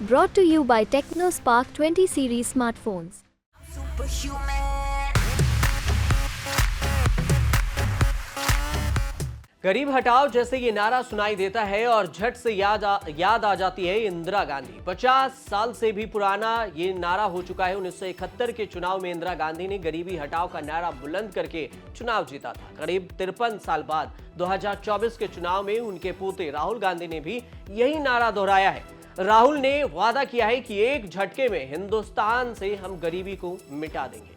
Brought to you by TechnoSpark 20 series smartphones. गरीब हटाओ जैसे ये नारा सुनाई देता है और झट से याद आ जाती है इंदिरा गांधी। 50 साल से भी पुराना ये नारा हो चुका है। 1971 के चुनाव में इंदिरा गांधी ने गरीबी हटाओ का नारा बुलंद करके चुनाव जीता था। करीब 53 साल बाद 2024 के चुनाव में उनके पोते राहुल गांधी ने भी यही नारा दोहराया है। राहुल ने वादा किया है कि एक झटके में हिंदुस्तान से हम गरीबी को मिटा देंगे।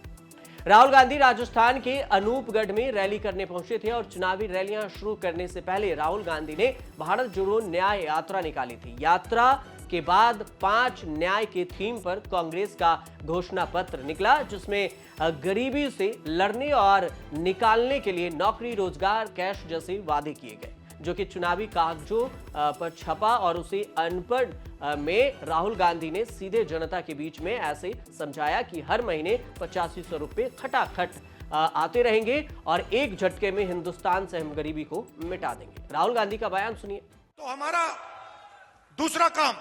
राहुल गांधी राजस्थान के अनूपगढ़ में रैली करने पहुंचे थे और चुनावी रैलियां शुरू करने से पहले राहुल गांधी ने भारत जोड़ो न्याय यात्रा निकाली थी। यात्रा के बाद 5 न्याय के थीम पर कांग्रेस का घोषणा पत्र निकला, जिसमें गरीबी से लड़ने और निकालने के लिए नौकरी, रोजगार, कैश जैसे वादे किए गए, जो कि चुनावी कागजों पर छपा। और उसी अनपढ़ में राहुल गांधी ने सीधे जनता के बीच में ऐसे समझाया कि हर महीने 8500 रुपए खटाखट आते रहेंगे और एक झटके में हिंदुस्तान से हम गरीबी को मिटा देंगे। राहुल गांधी का बयान सुनिए। तो हमारा दूसरा काम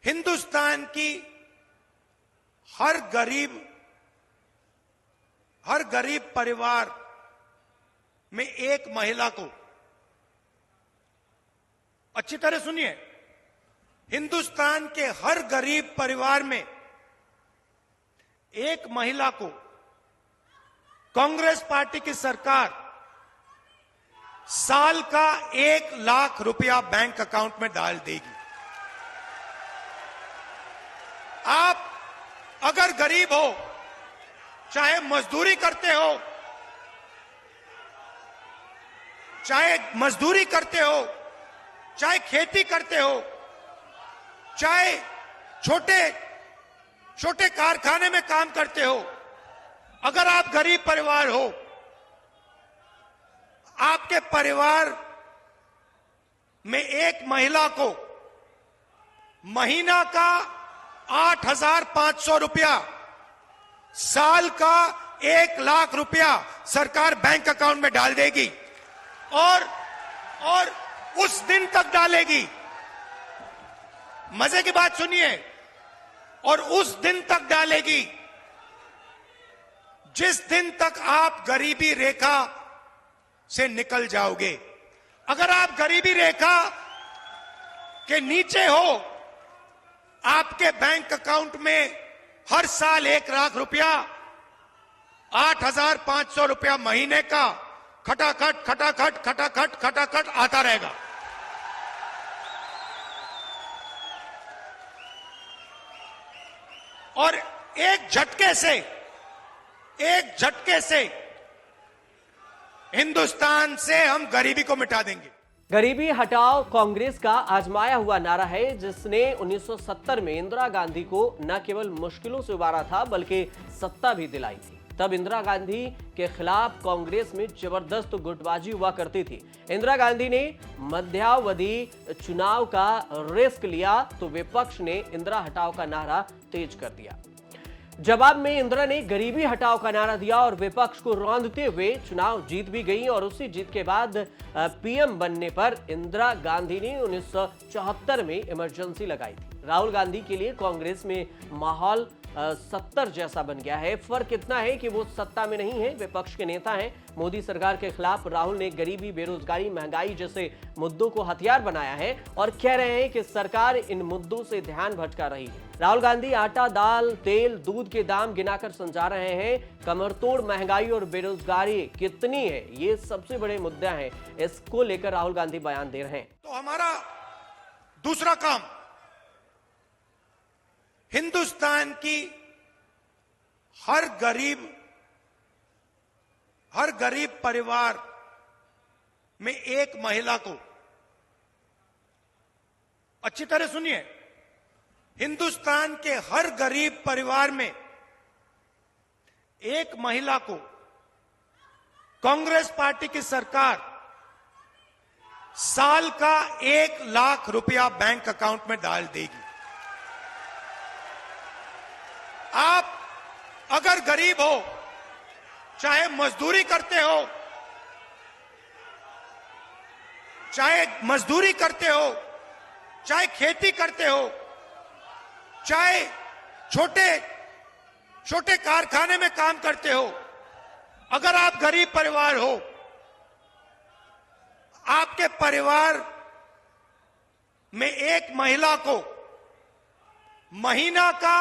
हिंदुस्तान की हर गरीब परिवार में एक महिला को, अच्छी तरह सुनिए, हिंदुस्तान के हर गरीब परिवार में एक महिला को कांग्रेस पार्टी की सरकार साल का 1 लाख रुपया बैंक अकाउंट में डाल देगी। आप अगर गरीब हो, चाहे मजदूरी करते हो, चाहे खेती करते हो, चाहे छोटे कारखाने में काम करते हो, अगर आप गरीब परिवार हो, आपके परिवार में एक महिला को महीना का 8500 रुपया, साल का 1 लाख रुपया सरकार बैंक अकाउंट में डाल देगी और उस दिन तक डालेगी। मजे की बात सुनिए, और उस दिन तक डालेगी जिस दिन तक आप गरीबी रेखा से निकल जाओगे। अगर आप गरीबी रेखा के नीचे हो, आपके बैंक अकाउंट में हर साल 1 लाख रुपया, 8500 रुपया महीने का खटाखट आता रहेगा। और एक झटके से हिंदुस्तान से हम गरीबी को मिटा देंगे। गरीबी हटाओ कांग्रेस का आजमाया हुआ नारा है, जिसने 1970 में इंदिरा गांधी को न केवल मुश्किलों से उबारा था बल्कि सत्ता भी दिलाई थी। तब इंदिरा गांधी के खिलाफ कांग्रेस में जबरदस्त गुटबाजी हुआ करती थी। इंदिरा गांधी ने मध्यावधि चुनाव का रिस्क लिया तो विपक्ष ने इंदिरा हटाओ का नारा तेज कर दिया। जवाब में इंदिरा ने गरीबी हटाओ का नारा दिया और विपक्ष को रौंदते हुए चुनाव जीत भी गई। और उसी जीत के बाद पीएम बनने पर इंदिरा गांधी ने 1974 में इमरजेंसी लगाई थी। राहुल गांधी के लिए कांग्रेस में माहौल 70 जैसा बन गया है। फर्क इतना है कि वो सत्ता में नहीं है, विपक्ष के नेता हैं। मोदी सरकार के खिलाफ राहुल ने गरीबी, बेरोजगारी, महंगाई जैसे मुद्दों को हथियार बनाया है और कह रहे हैं कि सरकार इन मुद्दों से ध्यान भटका रही है। राहुल गांधी आटा, दाल, तेल, दूध के दाम गिनाकर समझा रहे हैं। कमरतोड़ महंगाई और बेरोजगारी कितनी है, ये सबसे बड़े मुद्दे हैं। इसको लेकर राहुल गांधी बयान दे रहे हैं। तो हमारा दूसरा काम हिंदुस्तान की हर गरीब परिवार में एक महिला को, अच्छी तरह सुनिए, हिंदुस्तान के हर गरीब परिवार में एक महिला को कांग्रेस पार्टी की सरकार साल का 1 लाख रुपया बैंक अकाउंट में डाल देगी। आप अगर गरीब हो, चाहे मजदूरी करते हो, चाहे खेती करते हो, चाहे छोटे छोटे कारखाने में काम करते हो, अगर आप गरीब परिवार हो, आपके परिवार में एक महिला को महीना का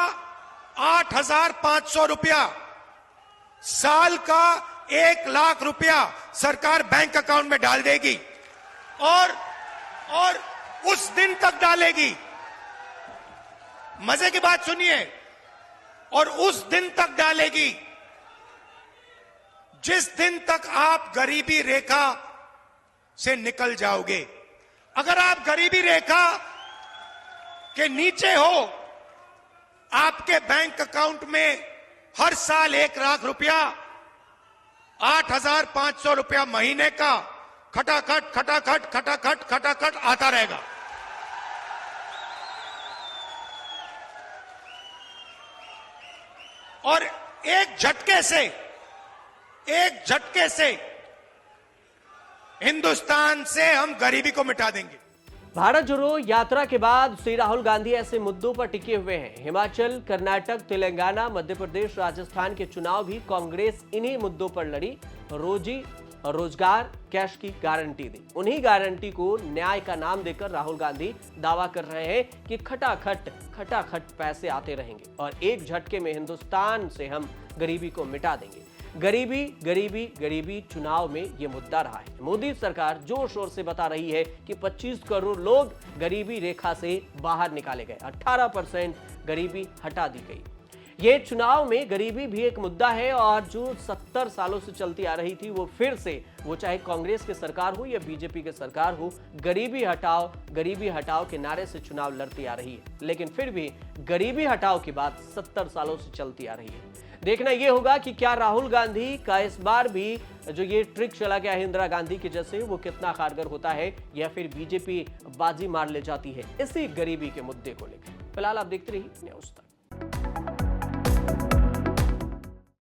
8,500 रुपया, साल का 1,00,000 रुपया सरकार बैंक अकाउंट में डाल देगी और उस दिन तक डालेगी। मजे की बात सुनिए, और उस दिन तक डालेगी जिस दिन तक आप गरीबी रेखा से निकल जाओगे। अगर आप गरीबी रेखा के नीचे हो, आपके बैंक अकाउंट में हर साल 1,00,000 रुपया, 8,500 रुपया महीने का खटाखट खटाखट खटाखट खटाखट आता रहेगा। और एक झटके से हिंदुस्तान से हम गरीबी को मिटा देंगे। भारत जोड़ो यात्रा के बाद श्री राहुल गांधी ऐसे मुद्दों पर टिके हुए हैं। हिमाचल, कर्नाटक, तेलंगाना, मध्य प्रदेश, राजस्थान के चुनाव भी कांग्रेस इन्हीं मुद्दों पर लड़ी। रोजी और रोजगार, कैश की गारंटी दी। उन्हीं गारंटी को न्याय का नाम देकर राहुल गांधी दावा कर रहे हैं कि खटाखट पैसे आते रहेंगे और एक झटके में हिंदुस्तान से हम गरीबी को मिटा देंगे। गरीबी गरीबी गरीबी चुनाव में यह मुद्दा रहा है। मोदी सरकार जोर शोर से बता रही है कि 25 करोड़ लोग गरीबी रेखा से बाहर निकाले गए, 18% गरीबी हटा दी गई। ये चुनाव में गरीबी भी एक मुद्दा है और जो 70 सालों से चलती आ रही थी, वो फिर से, वो चाहे कांग्रेस की सरकार हो या बीजेपी की सरकार हो, गरीबी हटाओ के नारे से चुनाव लड़ती आ रही है। लेकिन फिर भी गरीबी हटाओ की बात 70 सालों से चलती आ रही है। देखना यह होगा कि क्या राहुल गांधी का इस बार भी जो ये ट्रिक चला गया है इंदिरा गांधी के जैसे, वो कितना कारगर होता है या फिर बीजेपी बाजी मार ले जाती है इसी गरीबी के मुद्दे को लेकर। फिलहाल आप देखते रहिए न्यूज़ तक।